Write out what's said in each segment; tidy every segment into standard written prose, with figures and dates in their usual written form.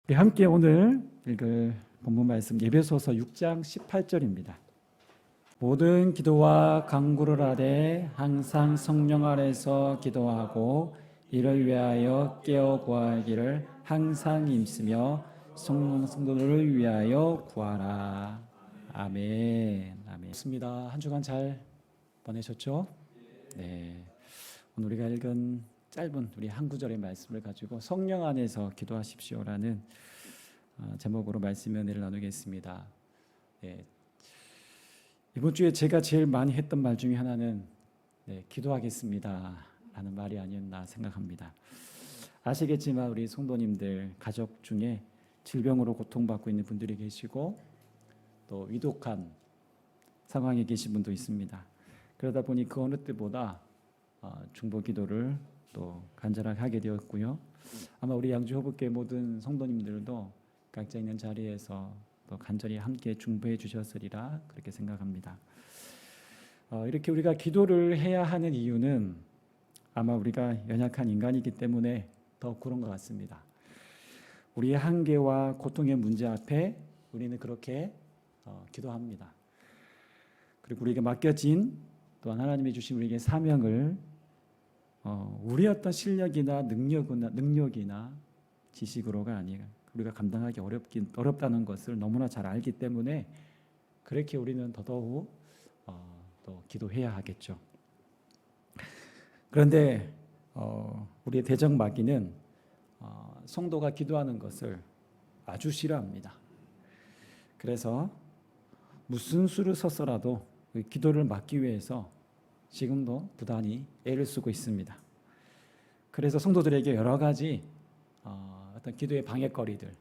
우리 함께 오늘 읽을 본문 말씀 에베소서 6장 18절입니다. 모든 기도와 간구를 하되 항상 성령 안에서 기도하고 이를 위하여 깨어 구하기를 항상 힘쓰며 성도들을 위하여 구하라. 아멘. 아멘. 좋습니다. 한 주간 잘 보내셨죠? 네. 오늘 우리가 읽은 짧은 우리 한 구절의 말씀을 가지고 성령 안에서 기도하십시오라는 제목으로 말씀의 은혜를 나누겠습니다. 네. 이번 주에 제가 제일 많이 했던 말 중에 하나는 기도하겠습니다 라는 말이 아니었나 생각합니다. 아시겠지만 우리 성도님들 가족 중에 질병으로 고통받고 있는 분들이 계시고 또 위독한 상황에 계신 분도 있습니다. 그러다 보니 그 어느 때보다 중보 기도를 또 간절하게 하게 되었고요. 아마 우리 양주 호흡교회 모든 성도님들도 각자 있는 자리에서 또 간절히 함께 중보해 주셨으리라 그렇게 생각합니다. 이렇게 우리가 기도를 해야 하는 이유는 아마 우리가 연약한 인간이기 때문에 더 그런 것 같습니다. 우리의 한계와 고통의 문제 앞에 우리는 그렇게 기도합니다. 그리고 우리에게 맡겨진 또한 하나님이 주신 우리에게 사명을 우리의 어떤 실력이나 능력이나 지식으로가 아니라 우리가 감당하기 어렵다는 것을 너무나 잘 알기 때문에 그렇게 우리는 더더욱 또 기도해야 하겠죠. 그런데 우리의 대적마귀는 성도가 기도하는 것을 아주 싫어합니다. 그래서 무슨 수를 썼어라도 기도를 막기 위해서 지금도 부단히 애를 쓰고 있습니다. 그래서 성도들에게 여러 가지 어떤 기도의 방해거리들,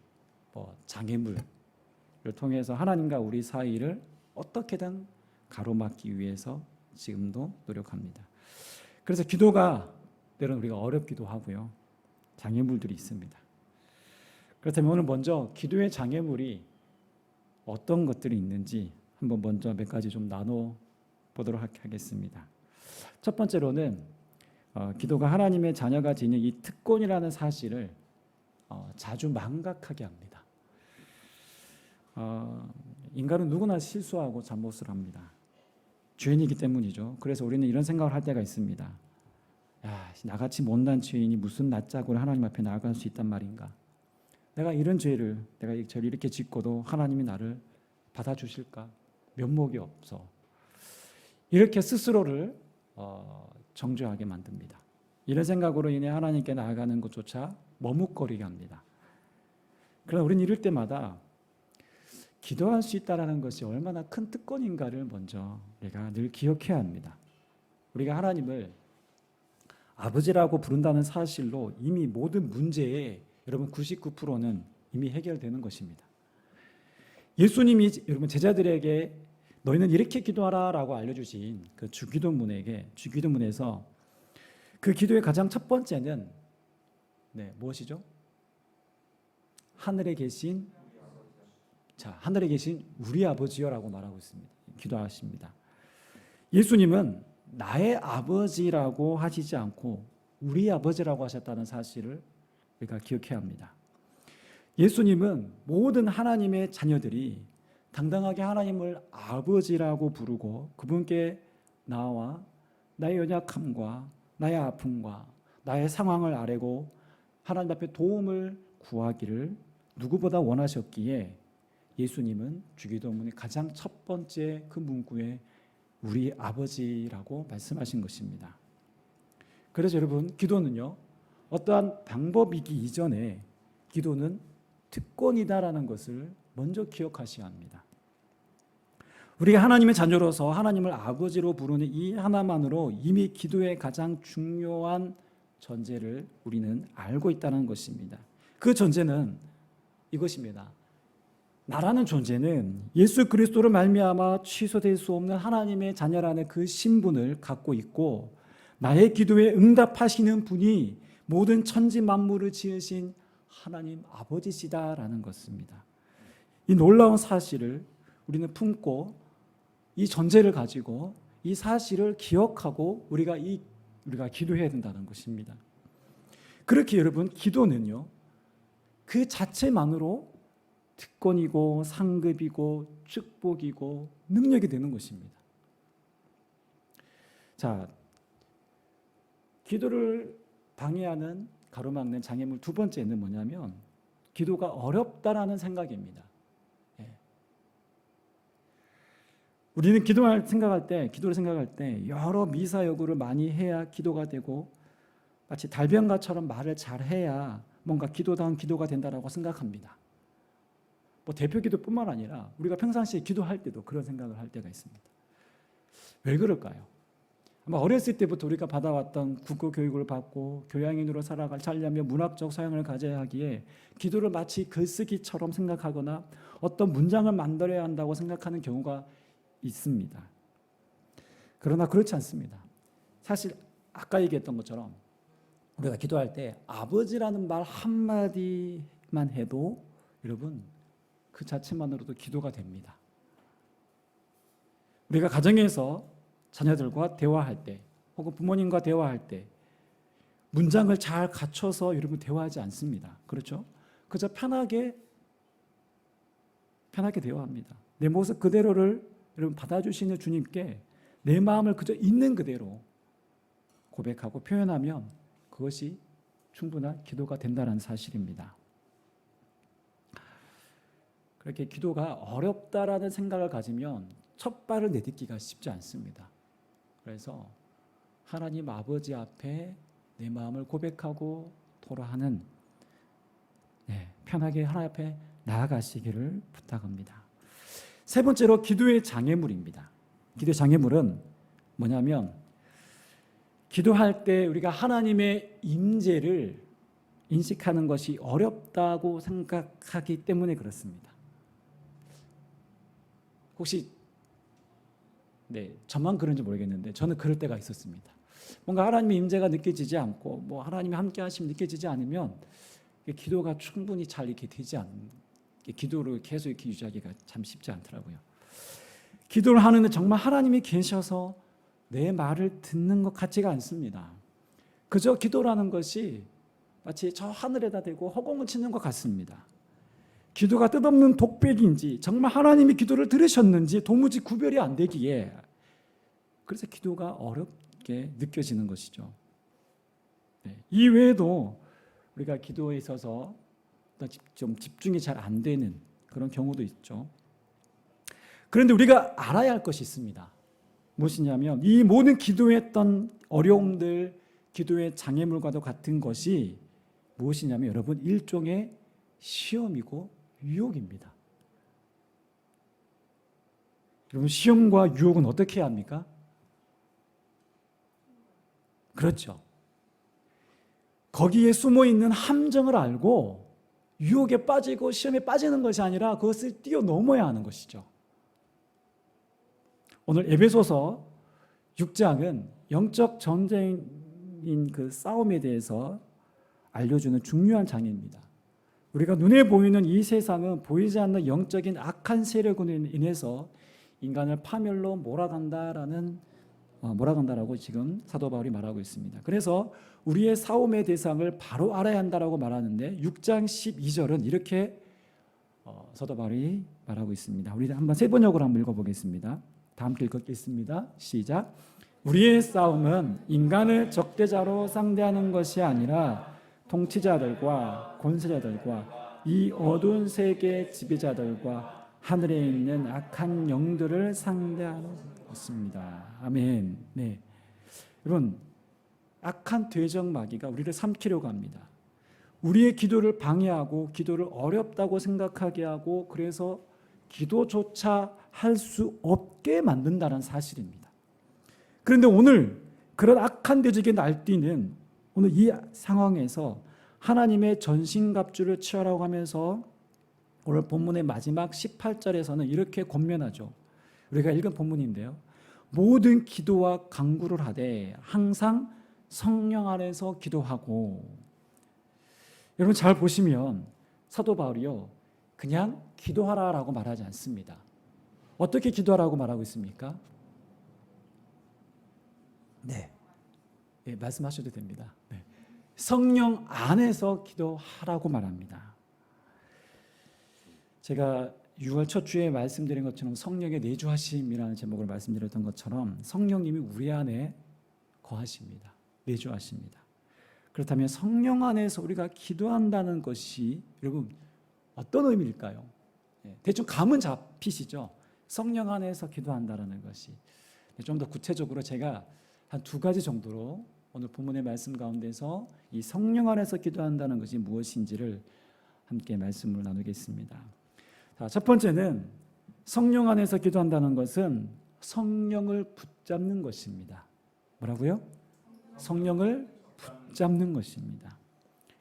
장애물을 통해서 하나님과 우리 사이를 어떻게든 가로막기 위해서 지금도 노력합니다. 그래서 기도가 때로는 우리가 어렵기도 하고요. 장애물들이 있습니다. 그렇다면 오늘 먼저 기도의 장애물이 어떤 것들이 있는지 한번 먼저 몇 가지 좀 나눠 보도록 하겠습니다. 첫 번째로는 기도가 하나님의 자녀가 지닌 이 특권이라는 사실을 자주 망각하게 합니다. 인간은 누구나 실수하고 잘못을 합니다. 죄인이기 때문이죠. 그래서 우리는 이런 생각을 할 때가 있습니다. 야, 나같이 못난 죄인이 무슨 낯짝으로 하나님 앞에 나아갈 수 있단 말인가? 내가 이런 죄를 이렇게 짓고도 하나님이 나를 받아주실까? 면목이 없어. 이렇게 스스로를 정죄하게 만듭니다. 이런 생각으로 인해 하나님께 나아가는 것조차 머뭇거리게 합니다. 그러나 우리는 이럴 때마다 기도할 수 있다는 것이 얼마나 큰 특권인가를 먼저 우리가 늘 기억해야 합니다. 우리가 하나님을 아버지라고 부른다는 사실로 이미 모든 문제의 여러분 99%는 이미 해결되는 것입니다. 예수님이 여러분 제자들에게 너희는 이렇게 기도하라라고 알려주신 그 주기도문에서 그 기도의 가장 첫 번째는 무엇이죠? 하늘에 계신 우리 아버지여라고 말하고 있습니다. 기도하십니다. 예수님은 나의 아버지라고 하시지 않고 우리 아버지라고 하셨다는 사실을 우리가 기억해야 합니다. 예수님은 모든 하나님의 자녀들이 당당하게 하나님을 아버지라고 부르고 그분께 나와 나의 연약함과 나의 아픔과 나의 상황을 아뢰고 하나님 앞에 도움을 구하기를 누구보다 원하셨기에 예수님은 주기도문의 가장 첫 번째 그 문구에 우리 아버지라고 말씀하신 것입니다. 그래서 여러분 기도는요 어떠한 방법이기 이전에 기도는 특권이다라는 것을 먼저 기억하셔야 합니다. 우리가 하나님의 자녀로서 하나님을 아버지로 부르는 이 하나만으로 이미 기도의 가장 중요한 전제를 우리는 알고 있다는 것입니다. 그 전제는 이것입니다. 나라는 존재는 예수 그리스도로 말미암아 취소될 수 없는 하나님의 자녀라는 그 신분을 갖고 있고 나의 기도에 응답하시는 분이 모든 천지 만물을 지으신 하나님 아버지시다라는 것입니다. 이 놀라운 사실을 우리는 품고 이 전제를 가지고 이 사실을 기억하고 우리가 기도해야 된다는 것입니다. 그렇게 여러분 기도는요 그 자체만으로 특권이고 상급이고 축복이고 능력이 되는 것입니다. 자, 기도를 방해하는 가로막는 장애물 두 번째는 뭐냐면 기도가 어렵다라는 생각입니다. 예. 우리는 기도를 생각할 때 여러 미사여구를 많이 해야 기도가 되고 마치 달변가처럼 말을 잘해야 뭔가 기도다운 기도가 된다라고 생각합니다. 뭐 대표 기도뿐만 아니라 우리가 평상시에 기도할 때도 그런 생각을 할 때가 있습니다. 왜 그럴까요? 아마 어렸을 때부터 우리가 받아왔던 국어 교육을 받고 교양인으로 살려면 문학적 소양을 가져야 하기에 기도를 마치 글쓰기처럼 생각하거나 어떤 문장을 만들어야 한다고 생각하는 경우가 있습니다. 그러나 그렇지 않습니다. 사실 아까 얘기했던 것처럼 우리가 기도할 때 아버지라는 말 한마디만 해도 여러분 그 자체만으로도 기도가 됩니다. 우리가 가정에서 자녀들과 대화할 때 혹은 부모님과 대화할 때 문장을 잘 갖춰서 여러분 대화하지 않습니다. 그렇죠? 그저 편하게 대화합니다. 내 모습 그대로를 여러분 받아주시는 주님께 내 마음을 그저 있는 그대로 고백하고 표현하면 그것이 충분한 기도가 된다는 사실입니다. 그렇게 기도가 어렵다라는 생각을 가지면 첫 발을 내딛기가 쉽지 않습니다. 그래서 하나님 아버지 앞에 내 마음을 고백하고 토로하는 편하게 하나님 앞에 나아가시기를 부탁합니다. 세 번째로 기도의 장애물입니다. 기도의 장애물은 뭐냐면 기도할 때 우리가 하나님의 임재를 인식하는 것이 어렵다고 생각하기 때문에 그렇습니다. 혹시 저만 그런지 모르겠는데 저는 그럴 때가 있었습니다. 뭔가 하나님의 임재가 느껴지지 않고 뭐 하나님의 함께 하심이 느껴지지 않으면 기도가 충분히 잘 이렇게 되지 않는 기도를 계속 이렇게 유지하기가 참 쉽지 않더라고요. 기도를 하는데 정말 하나님이 계셔서 내 말을 듣는 것 같지가 않습니다. 그저 기도라는 것이 마치 저 하늘에다 대고 허공을 치는 것 같습니다. 기도가 뜻없는 독백인지 정말 하나님이 기도를 들으셨는지 도무지 구별이 안 되기에 그래서 기도가 어렵게 느껴지는 것이죠. 이 외에도 우리가 기도에 있어서 좀 집중이 잘 안 되는 그런 경우도 있죠. 그런데 우리가 알아야 할 것이 있습니다. 무엇이냐면 이 모든 기도했던 어려움들, 기도의 장애물과도 같은 것이 무엇이냐면 여러분 일종의 시험이고 유혹입니다. 여러분 시험과 유혹은 어떻게 해야 합니까? 그렇죠. 거기에 숨어있는 함정을 알고 유혹에 빠지고 시험에 빠지는 것이 아니라 그것을 뛰어넘어야 하는 것이죠. 오늘 에베소서 6장은 영적 전쟁인 그 싸움에 대해서 알려주는 중요한 장입니다. 우리가 눈에 보이는 이 세상은 보이지 않는 영적인 악한 세력으로 인해서 인간을 파멸로 몰아간다라고 지금 사도 바울이 말하고 있습니다. 그래서 우리의 싸움의 대상을 바로 알아야 한다라고 말하는데 6장 12절은 이렇게 사도 바울이 말하고 있습니다. 우리 한번 세 번역으로 한번 읽어보겠습니다. 다 함께 읽겠습니다. 시작. 우리의 싸움은 인간을 적대자로 상대하는 것이 아니라 통치자들과 권세자들과 이 어두운 세계의 지배자들과 하늘에 있는 악한 영들을 상대하는 것입니다. 아멘. 네, 여러분 악한 대적 마귀가 우리를 삼키려고 합니다. 우리의 기도를 방해하고 기도를 어렵다고 생각하게 하고 그래서 기도조차 할 수 없게 만든다는 사실입니다. 그런데 오늘 그런 악한 대적의 날뛰는 오늘 이 상황에서 하나님의 전신갑주를 취하라고 하면서 오늘 본문의 마지막 18절에서는 이렇게 권면하죠. 우리가 읽은 본문인데요. 모든 기도와 간구를 하되 항상 성령 안에서 기도하고. 여러분 잘 보시면 사도 바울이요 그냥 기도하라라고 말하지 않습니다. 어떻게 기도하라고 말하고 있습니까? 네, 말씀하셔도 됩니다. 성령 안에서 기도하라고 말합니다. 제가 6월 첫 주에 말씀드린 것처럼 성령의 내주하심이라는 제목을 말씀드렸던 것처럼 성령님이 우리 안에 거하십니다. 내주하십니다. 그렇다면 성령 안에서 우리가 기도한다는 것이 여러분 어떤 의미일까요? 대충 감은 잡히시죠? 성령 안에서 기도한다는 것이. 좀 더 구체적으로 제가 한 두 가지 정도로 오늘 본문의 말씀 가운데서 이 성령 안에서 기도한다는 것이 무엇인지를 함께 말씀을 나누겠습니다. 자, 첫 번째는 성령 안에서 기도한다는 것은 성령을 붙잡는 것입니다. 뭐라고요? 성령을 붙잡는 것입니다.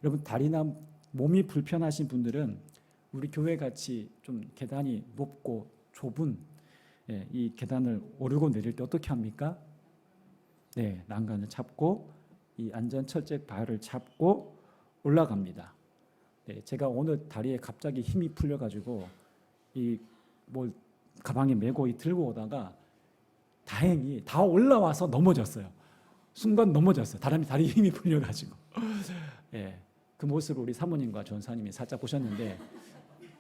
여러분 다리나 몸이 불편하신 분들은 우리 교회 같이 좀 계단이 높고 좁은 이 계단을 오르고 내릴 때 어떻게 합니까? 네, 난간을 잡고 이 안전철제 바를 잡고 올라갑니다. 네, 제가 오늘 다리에 갑자기 힘이 풀려가지고 이 뭐 가방에 메고 들고 오다가 다행히 다 올라와서 넘어졌어요. 순간 넘어졌어요. 다리에 힘이 풀려가지고. 예, 그 모습을 우리 사모님과 전사님이 살짝 보셨는데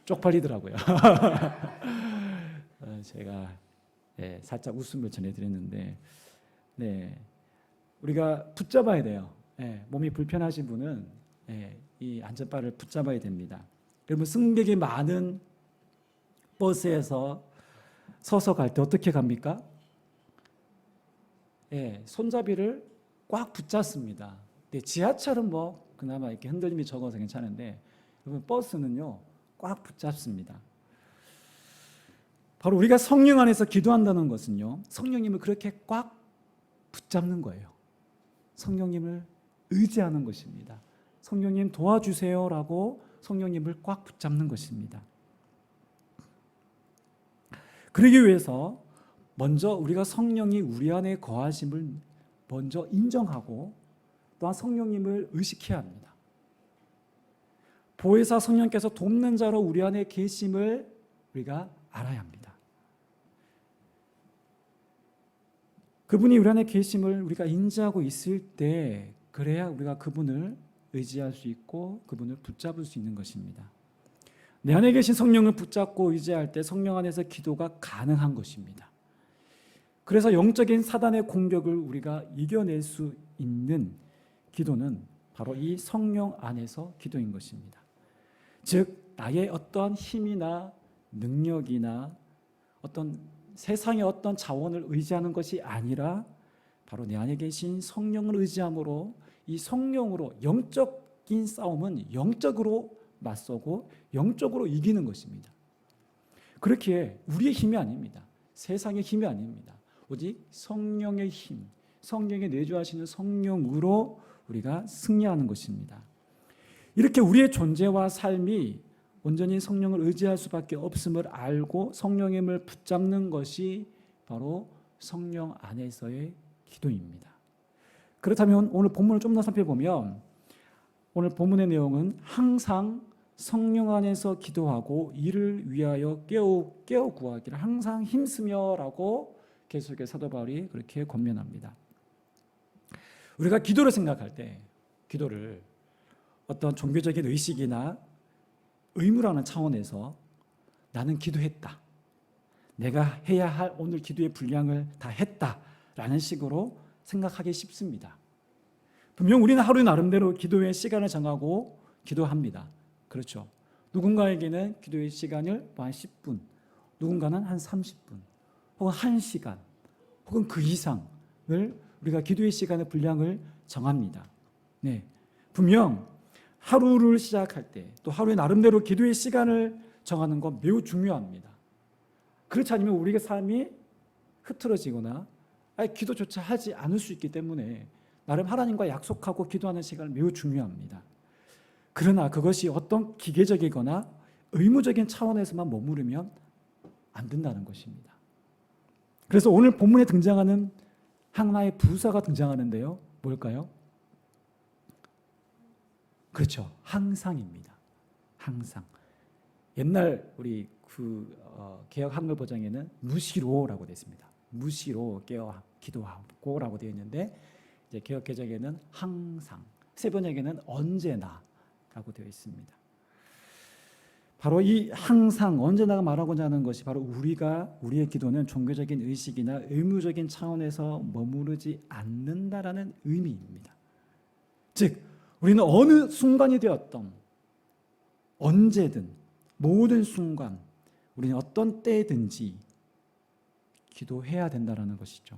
쪽팔리더라고요. 제가 살짝 웃음을 전해드렸는데, 네, 우리가 붙잡아야 돼요. 몸이 불편하신 분은 이 안전바를 붙잡아야 됩니다. 여러분 승객이 많은 버스에서 서서 갈 때 어떻게 갑니까? 손잡이를 꽉 붙잡습니다. 근데 지하철은 뭐 그나마 이렇게 흔들림이 적어서 괜찮은데 여러분 버스는요 꽉 붙잡습니다. 바로 우리가 성령 안에서 기도한다는 것은요 성령님을 그렇게 꽉 붙잡는 거예요. 성령님을 의지하는 것입니다. 성령님 도와주세요라고 성령님을 꽉 붙잡는 것입니다. 그러기 위해서 먼저 우리가 성령이 우리 안에 거하심을 먼저 인정하고 또한 성령님을 의식해야 합니다. 보혜사 성령께서 돕는 자로 우리 안에 계심을 우리가 알아야 합니다. 그분이 우리 안에 계심을 우리가 인지하고 있을 때 그래야 우리가 그분을 의지할 수 있고 그분을 붙잡을 수 있는 것입니다. 내 안에 계신 성령을 붙잡고 의지할 때 성령 안에서 기도가 가능한 것입니다. 그래서 영적인 사단의 공격을 우리가 이겨낼 수 있는 기도는 바로 이 성령 안에서 기도인 것입니다. 즉 나의 어떤 힘이나 능력이나 어떤 세상의 어떤 자원을 의지하는 것이 아니라 바로 내 안에 계신 성령을 의지함으로 이 성령으로 영적인 싸움은 영적으로 맞서고 영적으로 이기는 것입니다. 그렇기에 우리의 힘이 아닙니다. 세상의 힘이 아닙니다. 오직 성령의 힘, 성령의 내주하시는 성령으로 우리가 승리하는 것입니다. 이렇게 우리의 존재와 삶이 온전히 성령을 의지할 수밖에 없음을 알고 성령님을 붙잡는 것이 바로 성령 안에서의 기도입니다. 그렇다면 오늘 본문을 좀 더 살펴보면 오늘 본문의 내용은 항상 성령 안에서 기도하고 이를 위하여 깨어 구하기를 항상 힘쓰며라고 계속해서 사도 바울이 그렇게 권면합니다. 우리가 기도를 생각할 때 기도를 어떤 종교적인 의식이나 의무라는 차원에서 나는 기도했다. 내가 해야 할 오늘 기도의 분량을 다 했다라는 식으로 생각하기 쉽습니다. 분명 우리는 하루 나름대로 기도의 시간을 정하고 기도합니다. 그렇죠. 누군가에게는 기도의 시간을 한 10분, 누군가는 한 30분, 혹은 1시간, 혹은 그 이상을 우리가 기도의 시간의 분량을 정합니다. 네, 분명 하루를 시작할 때 또 하루의 나름대로 기도의 시간을 정하는 건 매우 중요합니다. 그렇지 않으면 우리의 삶이 흐트러지거나 기도조차 하지 않을 수 있기 때문에 나름 하나님과 약속하고 기도하는 시간은 매우 중요합니다. 그러나 그것이 어떤 기계적이거나 의무적인 차원에서만 머무르면 안 된다는 것입니다. 그래서 오늘 본문에 등장하는 하나의 부사가 등장하는데요. 뭘까요? 그렇죠. 항상입니다. 항상. 옛날 우리 개역 한글 버전에는 무시로라고 되어 있습니다. 무시로 깨어 기도하고라고 되어 있는데 이제 개역 개정에는 항상, 세 번역에는 언제나라고 되어 있습니다. 바로 이 항상 언제나 말하고자 하는 것이 바로 우리의 기도는 종교적인 의식이나 의무적인 차원에서 머무르지 않는다라는 의미입니다. 즉 우리는 어느 순간이 되었던 언제든 모든 순간 우리는 어떤 때든지 기도해야 된다라는 것이죠.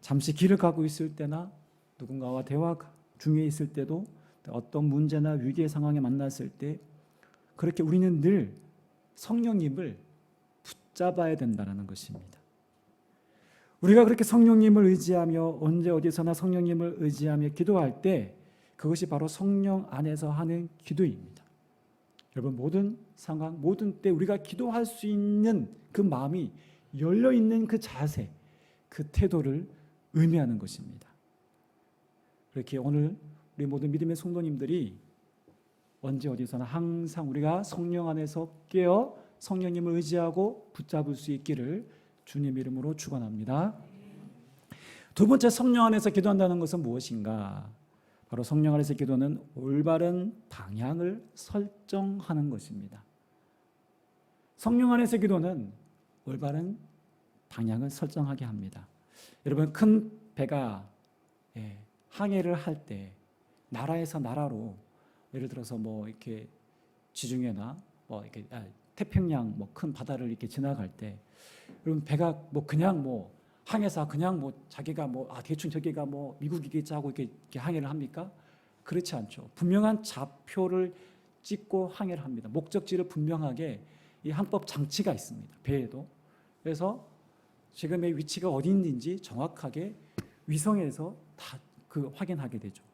잠시 길을 가고 있을 때나 누군가와 대화 중에 있을 때도 어떤 문제나 위기의 상황에 만났을 때 그렇게 우리는 늘 성령님을 붙잡아야 된다는 것입니다. 우리가 그렇게 성령님을 의지하며 언제 어디서나 성령님을 의지하며 기도할 때 그것이 바로 성령 안에서 하는 기도입니다. 여러분 모든 상황, 모든 때 우리가 기도할 수 있는 그 마음이 열려있는 그 자세, 그 태도를 의미하는 것입니다. 그렇게 오늘 우리 모든 믿음의 성도님들이 언제 어디서나 항상 우리가 성령 안에서 깨어 성령님을 의지하고 붙잡을 수 있기를 주님 이름으로 축원합니다. 두 번째, 성령 안에서 기도한다는 것은 무엇인가? 바로 성령 안에서 기도는 올바른 방향을 설정하는 것입니다. 성령 안에서 기도는 올바른 방향을 설정하게 합니다. 여러분 큰 배가 항해를 할 때 나라에서 나라로 예를 들어서 뭐 이렇게 지중해나 뭐 이렇게 태평양 뭐 큰 바다를 이렇게 지나갈 때 여러분 배가 뭐 그냥 뭐 항해사 그냥 뭐 자기가 뭐 대충 저기가 뭐 미국이겠지 하고 이렇게 항해를 합니까? 그렇지 않죠. 분명한 좌표를 찍고 항해를 합니다. 목적지를 분명하게 이 항법 장치가 있습니다. 배에도. 그래서 지금의 위치가 어디 있는지 정확하게 위성에서 다 확인하게 되죠.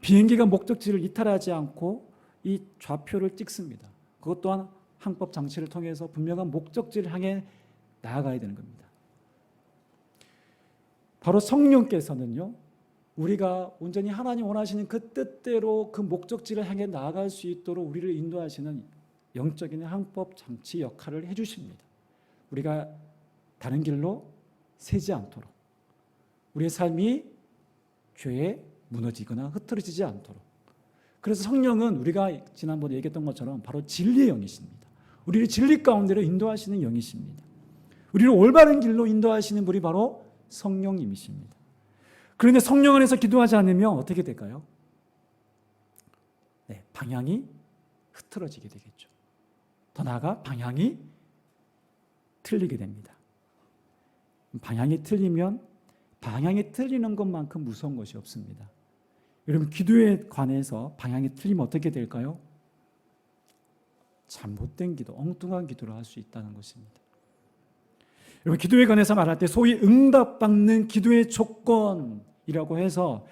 비행기가 목적지를 이탈하지 않고 이 좌표를 찍습니다. 그것 또한 항법 장치를 통해서 분명한 목적지를 향해 나아가야 되는 겁니다. 바로 성령께서는요, 우리가 온전히 하나님 원하시는 그 뜻대로 그 목적지를 향해 나아갈 수 있도록 우리를 인도하시는 영적인 항법 장치 역할을 해주십니다. 우리가 다른 길로 새지 않도록, 우리의 삶이 죄에 무너지거나 흐트러지지 않도록. 그래서 성령은 우리가 지난번에 얘기했던 것처럼 바로 진리의 영이십니다. 우리를 진리 가운데로 인도하시는 영이십니다. 우리를 올바른 길로 인도하시는 분이 바로 성령님이십니다. 그런데 성령 안에서 기도하지 않으면 어떻게 될까요? 방향이 흐트러지게 되겠죠. 더 나아가 방향이 틀리게 됩니다. 방향이 틀리면 방향이 틀리는 것만큼 무서운 것이 없습니다. 여러분 기도에 관해서 방향이 틀리면 어떻게 될까요? 잘못된 기도, 엉뚱한 기도를 할 수 있다는 것입니다. 여러분 기도에 관해서 말할 때 소위 응답받는 기도의 조건이라고 해서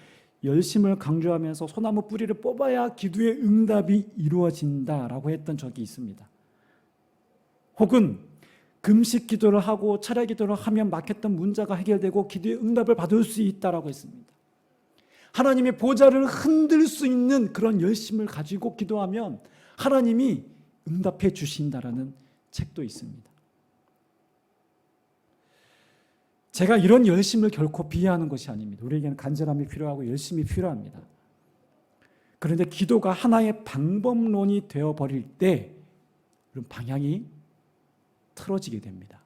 열심을 강조하면서 소나무 뿌리를 뽑아야 기도의 응답이 이루어진다라고 했던 적이 있습니다. 혹은 금식 기도를 하고 철야 기도를 하면 막혔던 문제가 해결되고 기도의 응답을 받을 수 있다라고 했습니다. 하나님의 보좌를 흔들 수 있는 그런 열심을 가지고 기도하면 하나님이 응답해 주신다라는 책도 있습니다. 제가 이런 열심을 결코 비하하는 것이 아닙니다. 우리에게는 간절함이 필요하고 열심이 필요합니다. 그런데 기도가 하나의 방법론이 되어버릴 때 그런 방향이 틀어지게 됩니다.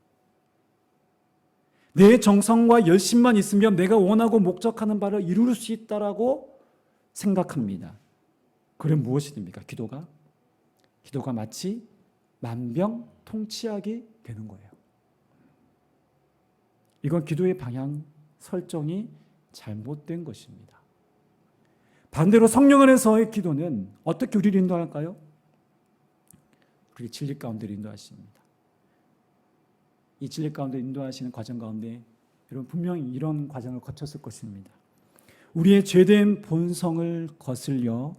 내 정성과 열심만 있으면 내가 원하고 목적하는 바를 이룰 수 있다라고 생각합니다. 그럼 무엇이 됩니까? 기도가 마치 만병통치약이 되는 거예요. 이건 기도의 방향 설정이 잘못된 것입니다. 반대로 성령 안에서의 기도는 어떻게 우리를 인도할까요? 우리 진리 가운데로 인도하십니다. 이 진리 가운데 인도하시는 과정 가운데 여러분 분명히 이런 과정을 거쳤을 것입니다. 우리의 죄된 본성을 거슬려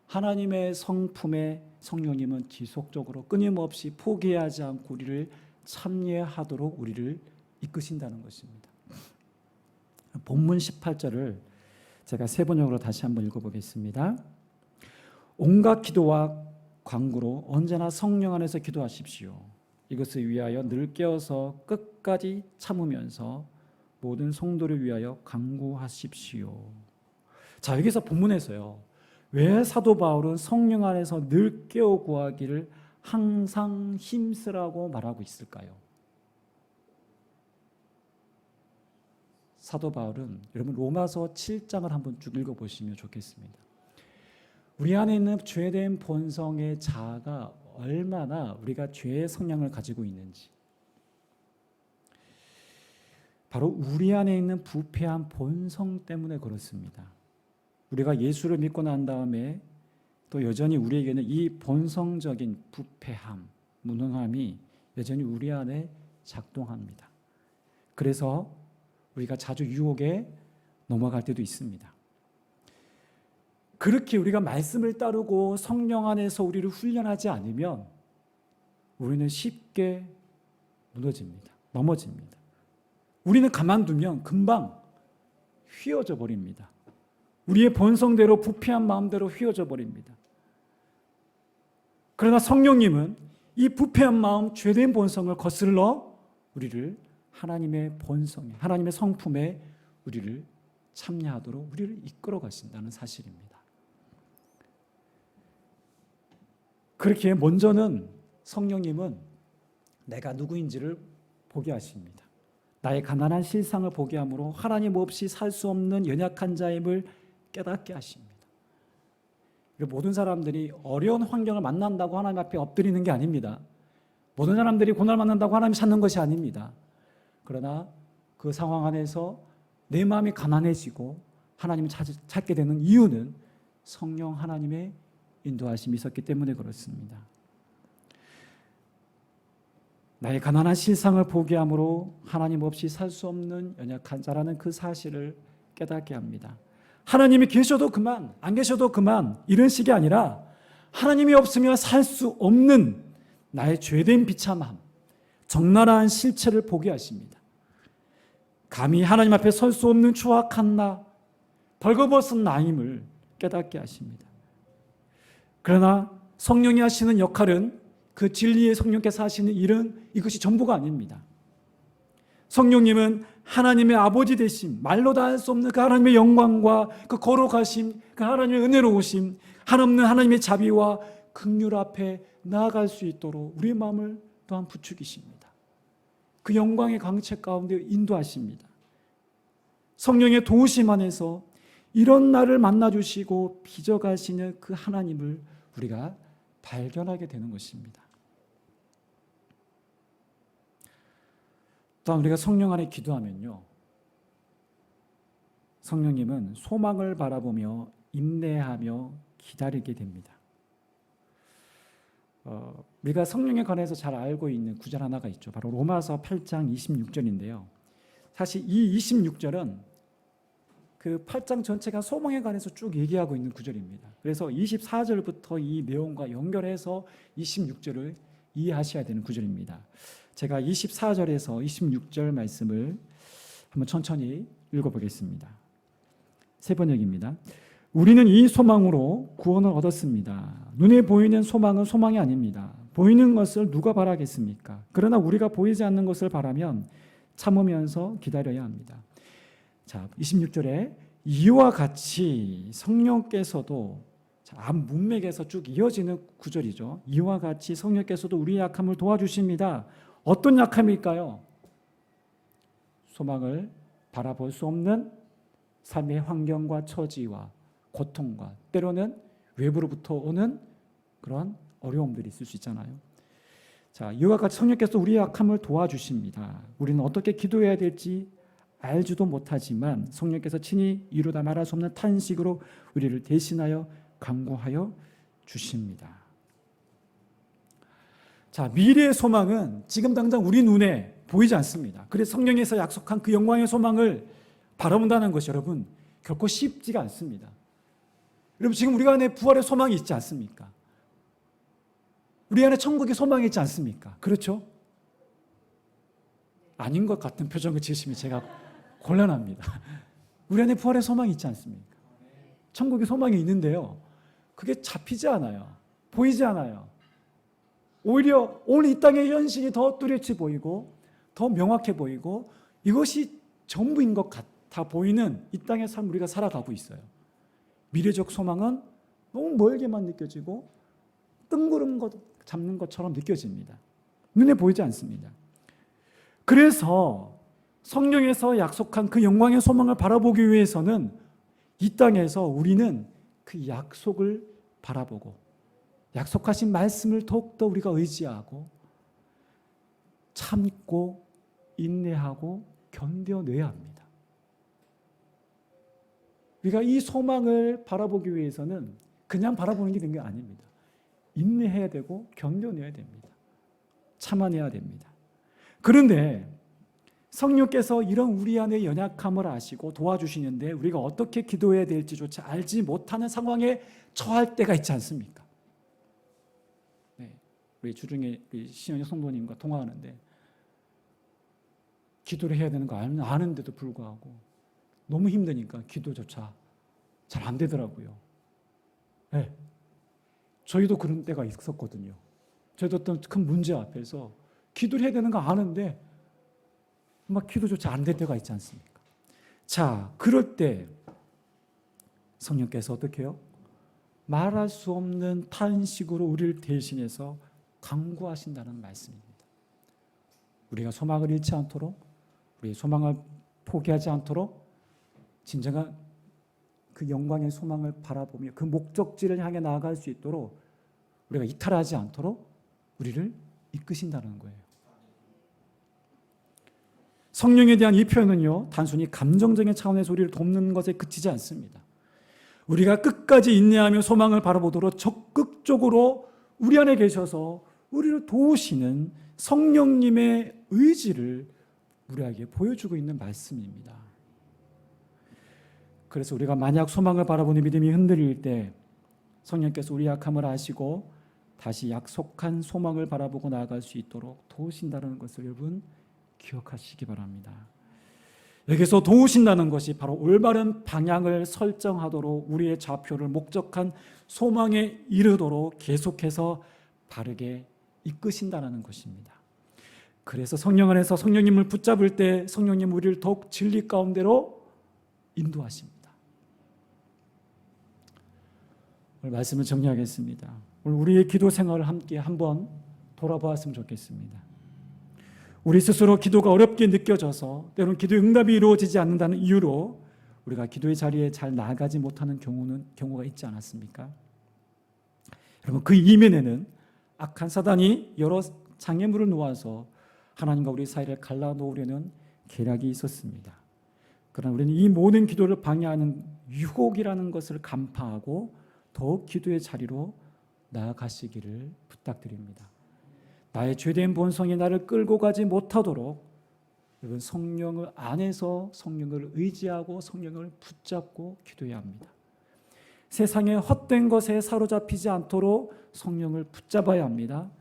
하나님의 성품의 성령님은 지속적으로 끊임없이 포기하지 않고 우리를 참여하도록 우리를 이끄신다는 것입니다. 본문 18절을 제가 세 번역으로 다시 한번 읽어보겠습니다. 온갖 기도와 간구로 언제나 성령 안에서 기도하십시오. 이것을 위하여 늘 깨어서 끝까지 참으면서 모든 성도를 위하여 간구하십시오. 자, 여기서 본문에서요, 왜 사도 바울은 성령 안에서 늘 깨어 구하기를 항상 힘쓰라고 말하고 있을까요? 사도 바울은 여러분 로마서 7장을 한번 쭉 읽어보시면 좋겠습니다. 우리 안에 있는 죄된 본성의 자아가 얼마나 우리가 죄의 성향을 가지고 있는지, 바로 우리 안에 있는 부패한 본성 때문에 그렇습니다. 우리가 예수를 믿고 난 다음에 또 여전히 우리에게는 이 본성적인 부패함, 무능함이 여전히 우리 안에 작동합니다. 그래서 우리가 자주 유혹에 넘어갈 때도 있습니다. 그렇게 우리가 말씀을 따르고 성령 안에서 우리를 훈련하지 않으면 우리는 쉽게 무너집니다. 넘어집니다. 우리는 가만두면 금방 휘어져 버립니다. 우리의 본성대로 부패한 마음대로 휘어져 버립니다. 그러나 성령님은 이 부패한 마음, 죄된 본성을 거슬러 우리를 하나님의 본성에, 하나님의 성품에 우리를 참여하도록 우리를 이끌어 가신다는 사실입니다. 그렇게 먼저는 성령님은 내가 누구인지를 보게 하십니다. 나의 가난한 실상을 보게 함으로 하나님 없이 살 수 없는 연약한 자임을 깨닫게 하십니다. 모든 사람들이 어려운 환경을 만난다고 하나님 앞에 엎드리는 게 아닙니다. 모든 사람들이 고난을 만난다고 하나님 찾는 것이 아닙니다. 그러나 그 상황 안에서 내 마음이 가난해지고 하나님을 찾게 되는 이유는 성령 하나님의 인도하심이 있었기 때문에 그렇습니다. 나의 가난한 실상을 보게 함으로 하나님 없이 살 수 없는 연약한 자라는 그 사실을 깨닫게 합니다. 하나님이 계셔도 그만, 안 계셔도 그만, 이런 식이 아니라 하나님이 없으면 살 수 없는 나의 죄된 비참함, 적나라한 실체를 보게 하십니다. 감히 하나님 앞에 설 수 없는 추악한 나, 벌거벗은 나임을 깨닫게 하십니다. 그러나 성령이 하시는 역할은, 그 진리의 성령께서 하시는 일은 이것이 전부가 아닙니다. 성령님은 하나님의 아버지 되심, 말로 다 할 수 없는 그 하나님의 영광과 그 거룩하심, 그 하나님의 은혜로우심, 한없는 하나님의 자비와 긍휼 앞에 나아갈 수 있도록 우리의 마음을 또한 부추기십니다. 그 영광의 광채 가운데 인도하십니다. 성령의 도우심 안에서 이런 나를 만나주시고 빚어가시는 그 하나님을 우리가 발견하게 되는 것입니다. 또한 우리가 성령 안에 기도하면요, 성령님은 소망을 바라보며 인내하며 기다리게 됩니다. 우리가 성령에 관해서 잘 알고 있는 구절 하나가 있죠. 바로 로마서 8장 26절인데요. 사실 이 26절은 그 8장 전체가 소망에 관해서 쭉 얘기하고 있는 구절입니다. 그래서 24절부터 이 내용과 연결해서 26절을 이해하셔야 되는 구절입니다. 제가 24절에서 26절 말씀을 한번 천천히 읽어보겠습니다. 세 번역입니다. 우리는 이 소망으로 구원을 얻었습니다. 눈에 보이는 소망은 소망이 아닙니다. 보이는 것을 누가 바라겠습니까? 그러나 우리가 보이지 않는 것을 바라면 참으면서 기다려야 합니다. 자, 26절에 이와 같이 성령께서도, 앞 문맥에서 쭉 이어지는 구절이죠. 이와 같이 성령께서도 우리의 약함을 도와주십니다. 어떤 약함일까요? 소망을 바라볼 수 없는 삶의 환경과 처지와 고통과 때로는 외부로부터 오는 그런 어려움들이 있을 수 있잖아요. 자, 이와 같이 성령께서 우리의 약함을 도와주십니다. 우리는 어떻게 기도해야 될지 알지도 못하지만 성령께서 친히 이루다 말할 수 없는 탄식으로 우리를 대신하여 간구하여 주십니다. 자, 미래의 소망은 지금 당장 우리 눈에 보이지 않습니다. 그래서 성령에서 약속한 그 영광의 소망을 바라본다는 것이 여러분 결코 쉽지가 않습니다. 여러분 지금 우리 안에 부활의 소망이 있지 않습니까? 우리 안에 천국의 소망이 있지 않습니까? 그렇죠? 아닌 것 같은 표정을 지으시면 제가 곤란합니다. 우리 안에 부활의 소망이 있지 않습니까? 천국의 소망이 있는데요, 그게 잡히지 않아요. 보이지 않아요. 오히려 오늘 이 땅의 현실이 더 뚜렷이 보이고 더 명확해 보이고 이것이 전부인 것 같아 보이는 이 땅의 삶을 우리가 살아가고 있어요. 미래적 소망은 너무 멀게만 느껴지고 뜬구름 잡는 것처럼 느껴집니다. 눈에 보이지 않습니다. 그래서 성령에서 약속한 그 영광의 소망을 바라보기 위해서는 이 땅에서 우리는 그 약속을 바라보고 약속하신 말씀을 더욱더 우리가 의지하고 참고 인내하고 견뎌내야 합니다. 우리가 이 소망을 바라보기 위해서는 그냥 바라보는 게 되는 게 아닙니다. 인내해야 되고 견뎌내야 됩니다. 참아내야 됩니다. 그런데 성령께서 이런 우리 안의 연약함을 아시고 도와주시는데 우리가 어떻게 기도해야 될지조차 알지 못하는 상황에 처할 때가 있지 않습니까? 네, 우리 주중에 신현희 성도님과 통화하는데 기도를 해야 되는 거 아는데도 불구하고 너무 힘드니까 기도조차 잘 안 되더라고요. 네, 저희도 그런 때가 있었거든요. 저희도 어떤 큰 문제 앞에서 기도를 해야 되는 거 아는데 막 기도조차 안 될 때가 있지 않습니까? 자, 그럴 때 성령께서 어떻게 해요? 말할 수 없는 탄식으로 우리를 대신해서 간구하신다는 말씀입니다. 우리가 소망을 잃지 않도록, 우리의 소망을 포기하지 않도록 진정한 그 영광의 소망을 바라보며 그 목적지를 향해 나아갈 수 있도록 우리가 이탈하지 않도록 우리를 이끄신다는 거예요. 성령에 대한 이 표현은요, 단순히 감정적인 차원에서 우리를 돕는 것에 그치지 않습니다. 우리가 끝까지 인내하며 소망을 바라보도록 적극적으로 우리 안에 계셔서 우리를 도우시는 성령님의 의지를 우리에게 보여주고 있는 말씀입니다. 그래서 우리가 만약 소망을 바라보는 믿음이 흔들릴 때 성령께서 우리 약함을 아시고 다시 약속한 소망을 바라보고 나아갈 수 있도록 도우신다는 것을 여러분 기억하시기 바랍니다. 여기서 도우신다는 것이 바로 올바른 방향을 설정하도록 우리의 좌표를 목적한 소망에 이르도록 계속해서 바르게 이끄신다는 것입니다. 그래서 성령 안에서 성령님을 붙잡을 때 성령님 우리를 더욱 진리 가운데로 인도하십니다. 오늘 말씀을 정리하겠습니다. 오늘 우리의 기도 생활을 함께 한번 돌아보았으면 좋겠습니다. 우리 스스로 기도가 어렵게 느껴져서 때로는 기도의 응답이 이루어지지 않는다는 이유로 우리가 기도의 자리에 잘 나아가지 못하는 경우가 있지 않았습니까? 여러분, 그 이면에는 악한 사단이 여러 장애물을 놓아서 하나님과 우리 사이를 갈라놓으려는 계략이 있었습니다. 그러나 우리는 이 모든 기도를 방해하는 유혹이라는 것을 간파하고 더욱 기도의 자리로 나아가시기를 부탁드립니다. 나의 죄된 본성이 나를 끌고 가지 못하도록 여러분 성령을 안에서 성령을 의지하고 성령을 붙잡고 기도해야 합니다. 세상의 헛된 것에 사로잡히지 않도록 성령을 붙잡아야 합니다.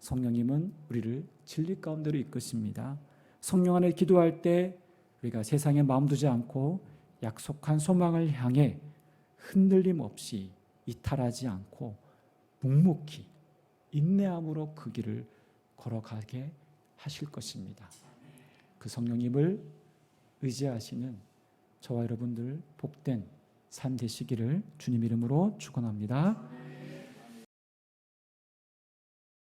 성령님은 우리를 진리 가운데로 이끄십니다. 성령 안에 기도할 때 우리가 세상에 마음 두지 않고 약속한 소망을 향해 흔들림 없이 이탈하지 않고 묵묵히 인내함으로 그 길을 걸어가게 하실 것입니다. 그 성령님을 의지하시는 저와 여러분들 복된 삶 되시기를 주님 이름으로 축원합니다.